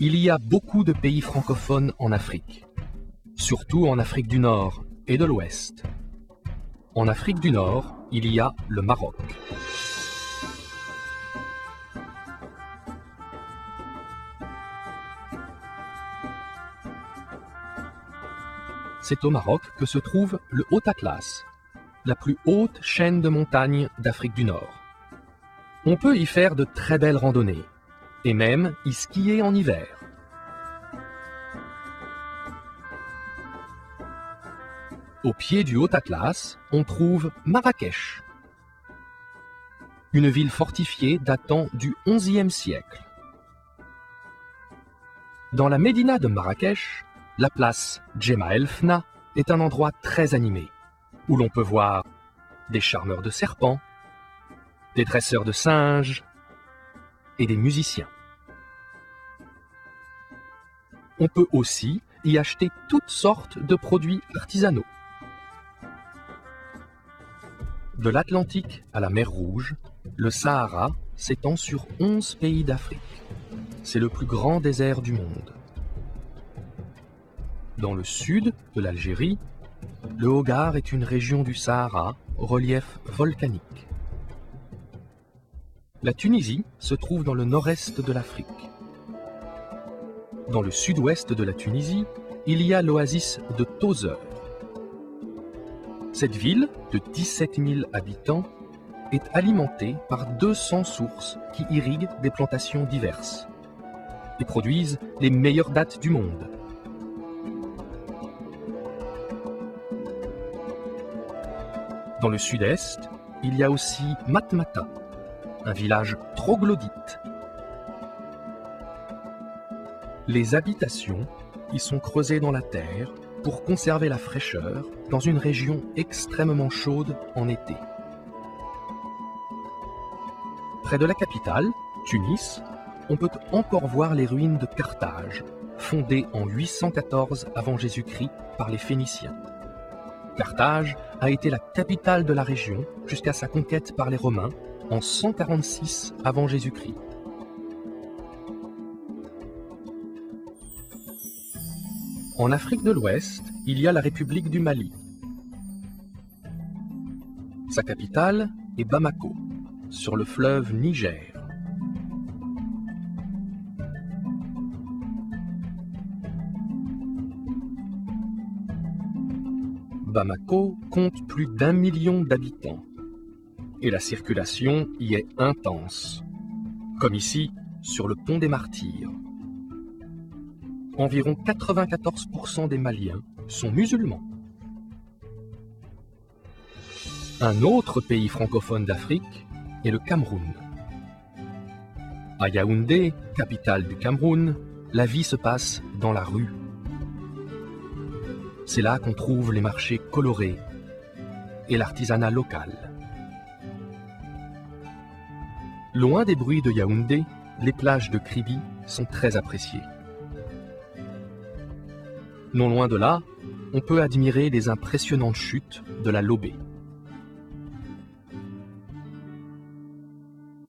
Il y a beaucoup de pays francophones en Afrique, surtout en Afrique du Nord et de l'Ouest. En Afrique du Nord, il y a le Maroc. C'est au Maroc que se trouve le Haut Atlas, la plus haute chaîne de montagnes d'Afrique du Nord. On peut y faire de très belles randonnées, et même y skier en hiver. Au pied du Haut Atlas, on trouve Marrakech, une ville fortifiée datant du XIe siècle. Dans la médina de Marrakech, la place Djemma El Fna est un endroit très animé, où l'on peut voir des charmeurs de serpents, des dresseurs de singes et des musiciens. On peut aussi y acheter toutes sortes de produits artisanaux. De l'Atlantique à la mer Rouge, le Sahara s'étend sur 11 pays d'Afrique. C'est le plus grand désert du monde. Dans le sud de l'Algérie, le Hogar est une région du Sahara au relief volcanique. La Tunisie se trouve dans le nord-est de l'Afrique. Dans le sud-ouest de la Tunisie, il y a l'oasis de Tozeur. Cette ville, de 17 000 habitants, est alimentée par 200 sources qui irriguent des plantations diverses et produisent les meilleures dattes du monde. Dans le sud-est, il y a aussi Matmata, un village troglodyte. Les habitations y sont creusées dans la terre pour conserver la fraîcheur dans une région extrêmement chaude en été. Près de la capitale, Tunis, on peut encore voir les ruines de Carthage, fondée en 814 avant Jésus-Christ par les Phéniciens. Carthage a été la capitale de la région jusqu'à sa conquête par les Romains en 146 avant Jésus-Christ. En Afrique de l'Ouest, il y a la République du Mali. Sa capitale est Bamako, sur le fleuve Niger. Bamako compte plus d'1 million d'habitants et la circulation y est intense, comme ici sur le pont des Martyrs. Environ 94% des Maliens sont musulmans. Un autre pays francophone d'Afrique est le Cameroun. À Yaoundé, capitale du Cameroun, la vie se passe dans la rue. C'est là qu'on trouve les marchés colorés et l'artisanat local. Loin des bruits de Yaoundé, les plages de Kribi sont très appréciées. Non loin de là, on peut admirer les impressionnantes chutes de la Lobé.